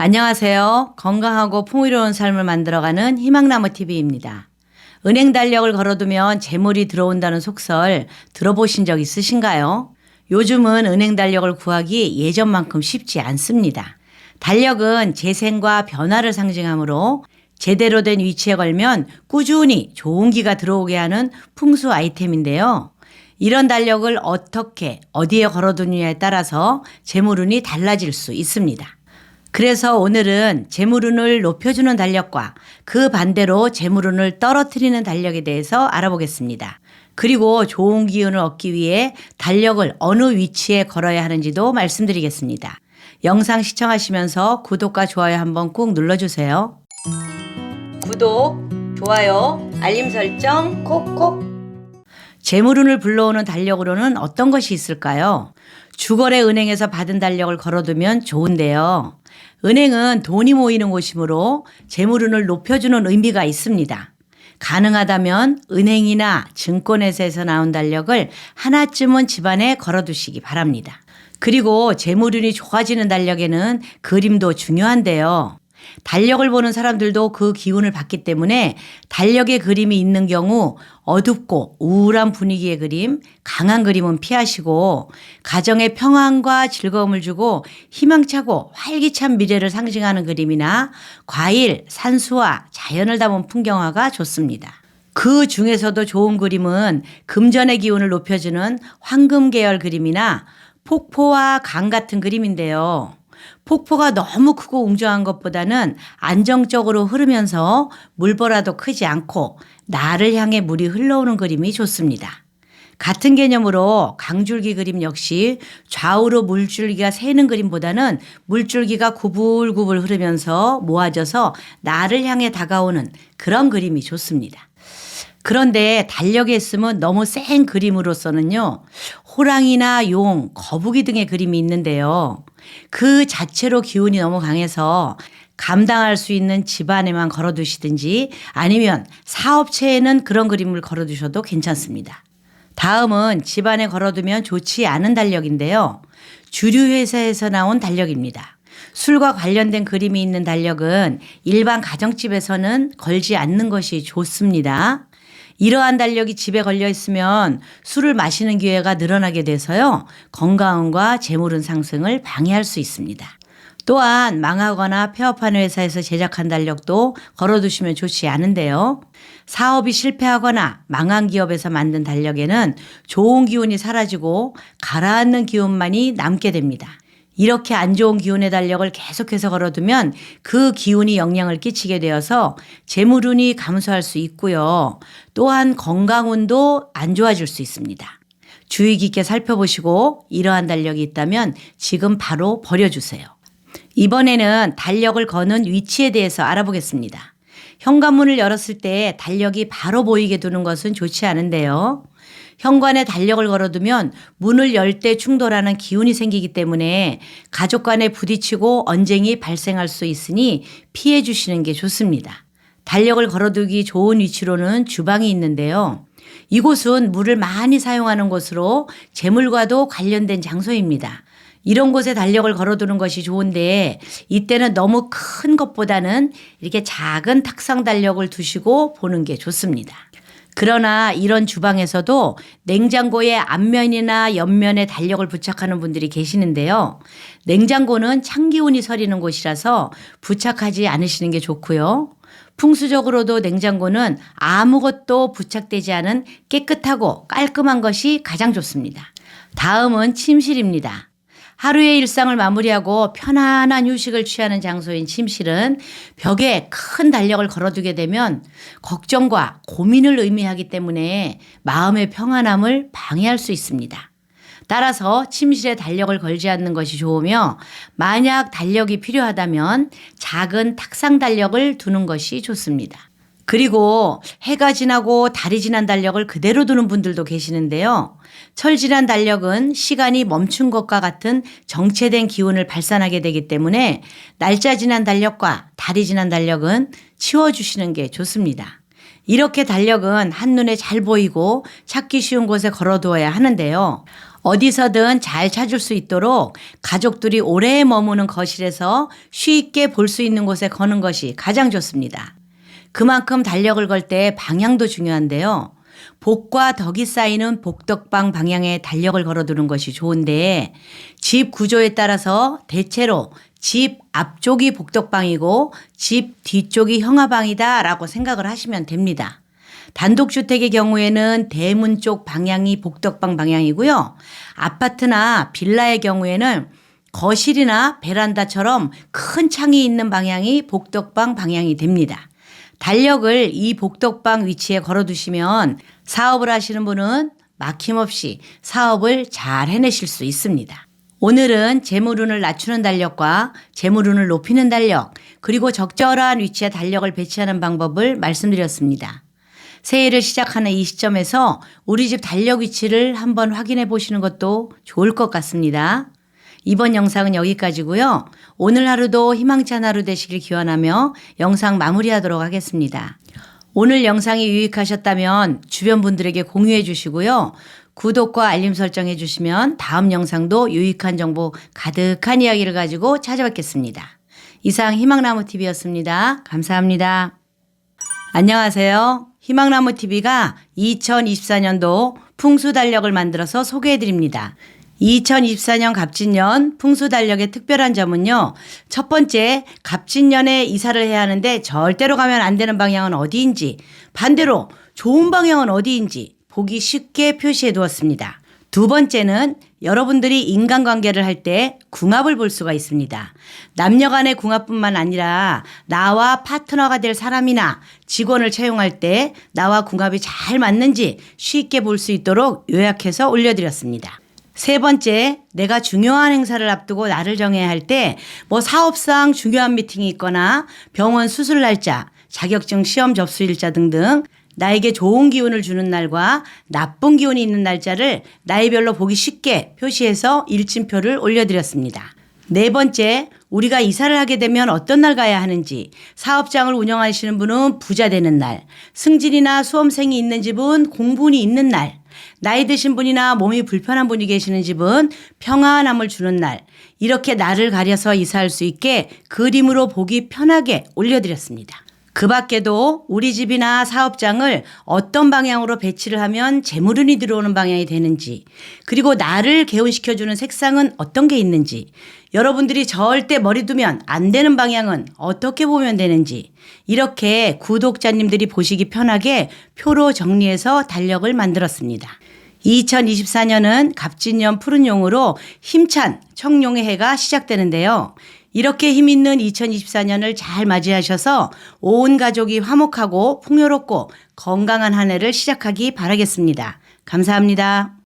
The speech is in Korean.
안녕하세요. 건강하고 풍요로운 삶을 만들어가는 희망나무 TV입니다. 은행 달력을 걸어두면 재물이 들어온다는 속설 들어보신 적 있으신가요? 요즘은 은행 달력을 구하기 예전만큼 쉽지 않습니다. 달력은 재생과 변화를 상징하므로 제대로 된 위치에 걸면 꾸준히 좋은 기가 들어오게 하는 풍수 아이템인데요. 이런 달력을 어떻게 어디에 걸어두느냐에 따라서 재물운이 달라질 수 있습니다. 그래서 오늘은 재물운을 높여주는 달력과 그 반대로 재물운을 떨어뜨리는 달력에 대해서 알아보겠습니다. 그리고 좋은 기운을 얻기 위해 달력을 어느 위치에 걸어야 하는지도 말씀드리겠습니다. 영상 시청하시면서 구독과 좋아요 한번 꾹 눌러주세요. 구독, 좋아요, 알림 설정 콕콕. 재물운을 불러오는 달력으로는 어떤 것이 있을까요? 주거래 은행에서 받은 달력을 걸어두면 좋은데요. 은행은 돈이 모이는 곳이므로 재물운을 높여주는 의미가 있습니다. 가능하다면 은행이나 증권회사에서 나온 달력을 하나쯤은 집안에 걸어두시기 바랍니다. 그리고 재물운이 좋아지는 달력에는 그림도 중요한데요. 달력을 보는 사람들도 그 기운을 받기 때문에 달력에 그림이 있는 경우 어둡고 우울한 분위기의 그림, 강한 그림은 피하시고 가정에 평안과 즐거움을 주고 희망차고 활기찬 미래를 상징하는 그림이나 과일, 산수와 자연을 담은 풍경화가 좋습니다. 그 중에서도 좋은 그림은 금전의 기운을 높여주는 황금 계열 그림이나 폭포와 강 같은 그림인데요. 폭포가 너무 크고 웅장한 것보다는 안정적으로 흐르면서 물보라도 크지 않고 나를 향해 물이 흘러오는 그림이 좋습니다. 같은 개념으로 강줄기 그림 역시 좌우로 물줄기가 새는 그림보다는 물줄기가 구불구불 흐르면서 모아져서 나를 향해 다가오는 그런 그림이 좋습니다. 그런데 달력에 있으면 너무 센 그림으로서는요, 호랑이나 용, 거북이 등의 그림이 있는데요. 그 자체로 기운이 너무 강해서 감당할 수 있는 집안에만 걸어두시든지 아니면 사업체에는 그런 그림을 걸어두셔도 괜찮습니다. 다음은 집안에 걸어두면 좋지 않은 달력인데요. 주류 회사에서 나온 달력입니다. 술과 관련된 그림이 있는 달력은 일반 가정집에서는 걸지 않는 것이 좋습니다. 이러한 달력이 집에 걸려 있으면 술을 마시는 기회가 늘어나게 돼서요. 건강운과 재물운 상승을 방해할 수 있습니다. 또한 망하거나 폐업하는 회사에서 제작한 달력도 걸어두시면 좋지 않은데요. 사업이 실패하거나 망한 기업에서 만든 달력에는 좋은 기운이 사라지고 가라앉는 기운만이 남게 됩니다. 이렇게 안 좋은 기운의 달력을 계속해서 걸어두면 그 기운이 영향을 끼치게 되어서 재물운이 감소할 수 있고요. 또한 건강운도 안 좋아질 수 있습니다. 주의 깊게 살펴보시고 이러한 달력이 있다면 지금 바로 버려주세요. 이번에는 달력을 거는 위치에 대해서 알아보겠습니다. 현관문을 열었을 때 달력이 바로 보이게 두는 것은 좋지 않은데요. 현관에 달력을 걸어두면 문을 열 때 충돌하는 기운이 생기기 때문에 가족 간에 부딪히고 언쟁이 발생할 수 있으니 피해 주시는 게 좋습니다. 달력을 걸어두기 좋은 위치로는 주방이 있는데요. 이곳은 물을 많이 사용하는 곳으로 재물과도 관련된 장소입니다. 이런 곳에 달력을 걸어두는 것이 좋은데 이때는 너무 큰 것보다는 이렇게 작은 탁상 달력을 두시고 보는 게 좋습니다. 그러나 이런 주방에서도 냉장고의 앞면이나 옆면에 달력을 부착하는 분들이 계시는데요. 냉장고는 찬기운이 서리는 곳이라서 부착하지 않으시는 게 좋고요. 풍수적으로도 냉장고는 아무것도 부착되지 않은 깨끗하고 깔끔한 것이 가장 좋습니다. 다음은 침실입니다. 하루의 일상을 마무리하고 편안한 휴식을 취하는 장소인 침실은 벽에 큰 달력을 걸어두게 되면 걱정과 고민을 의미하기 때문에 마음의 평안함을 방해할 수 있습니다. 따라서 침실에 달력을 걸지 않는 것이 좋으며 만약 달력이 필요하다면 작은 탁상 달력을 두는 것이 좋습니다. 그리고 해가 지나고 달이 지난 달력을 그대로 두는 분들도 계시는데요. 철 지난 달력은 시간이 멈춘 것과 같은 정체된 기운을 발산하게 되기 때문에 날짜 지난 달력과 달이 지난 달력은 치워주시는 게 좋습니다. 이렇게 달력은 한눈에 잘 보이고 찾기 쉬운 곳에 걸어두어야 하는데요. 어디서든 잘 찾을 수 있도록 가족들이 오래 머무는 거실에서 쉽게 볼 수 있는 곳에 거는 것이 가장 좋습니다. 그만큼 달력을 걸 때 방향도 중요한데요. 복과 덕이 쌓이는 복덕방 방향에 달력을 걸어두는 것이 좋은데 집 구조에 따라서 대체로 집 앞쪽이 복덕방이고 집 뒤쪽이 형아방이다 라고 생각을 하시면 됩니다. 단독주택의 경우에는 대문 쪽 방향이 복덕방 방향이고요. 아파트나 빌라의 경우에는 거실이나 베란다처럼 큰 창이 있는 방향이 복덕방 방향이 됩니다. 달력을 이 복덕방 위치에 걸어두시면 사업을 하시는 분은 막힘없이 사업을 잘 해내실 수 있습니다. 오늘은 재물운을 낮추는 달력과 재물운을 높이는 달력, 그리고 적절한 위치에 달력을 배치하는 방법을 말씀드렸습니다. 새해를 시작하는 이 시점에서 우리 집 달력 위치를 한번 확인해 보시는 것도 좋을 것 같습니다. 이번 영상은 여기까지고요. 오늘 하루도 희망찬 하루 되시길 기원하며 영상 마무리하도록 하겠습니다. 오늘 영상이 유익하셨다면 주변 분들에게 공유해 주시고요. 구독과 알림 설정해 주시면 다음 영상도 유익한 정보 가득한 이야기를 가지고 찾아뵙겠습니다. 이상 희망나무TV였습니다. 감사합니다. 안녕하세요. 희망나무TV가 2024년도 풍수달력을 만들어서 소개해드립니다. 2024년 갑진년 풍수달력의 특별한 점은요. 첫 번째, 갑진년에 이사를 해야 하는데 절대로 가면 안 되는 방향은 어디인지, 반대로 좋은 방향은 어디인지 보기 쉽게 표시해 두었습니다. 두 번째는 여러분들이 인간관계를 할 때 궁합을 볼 수가 있습니다. 남녀 간의 궁합뿐만 아니라 나와 파트너가 될 사람이나 직원을 채용할 때 나와 궁합이 잘 맞는지 쉽게 볼 수 있도록 요약해서 올려드렸습니다. 세 번째, 내가 중요한 행사를 앞두고 날을 정해야 할 때 사업상 중요한 미팅이 있거나 병원 수술 날짜, 자격증 시험 접수 일자 등등 나에게 좋은 기운을 주는 날과 나쁜 기운이 있는 날짜를 나이별로 보기 쉽게 표시해서 일침표를 올려드렸습니다. 네 번째, 우리가 이사를 하게 되면 어떤 날 가야 하는지, 사업장을 운영하시는 분은 부자 되는 날, 승진이나 수험생이 있는 집은 공분이 있는 날, 나이 드신 분이나 몸이 불편한 분이 계시는 집은 평안함을 주는 날, 이렇게 날을 가려서 이사할 수 있게 그림으로 보기 편하게 올려드렸습니다. 그 밖에도 우리 집이나 사업장을 어떤 방향으로 배치를 하면 재물운이 들어오는 방향이 되는지, 그리고 나를 개운시켜주는 색상은 어떤 게 있는지, 여러분들이 절대 머리 두면 안 되는 방향은 어떻게 보면 되는지, 이렇게 구독자님들이 보시기 편하게 표로 정리해서 달력을 만들었습니다. 2024년은 갑진년 푸른 용으로 힘찬 청룡의 해가 시작되는데요. 이렇게 힘있는 2024년을 잘 맞이하셔서 온 가족이 화목하고 풍요롭고 건강한 한 해를 시작하기 바라겠습니다. 감사합니다.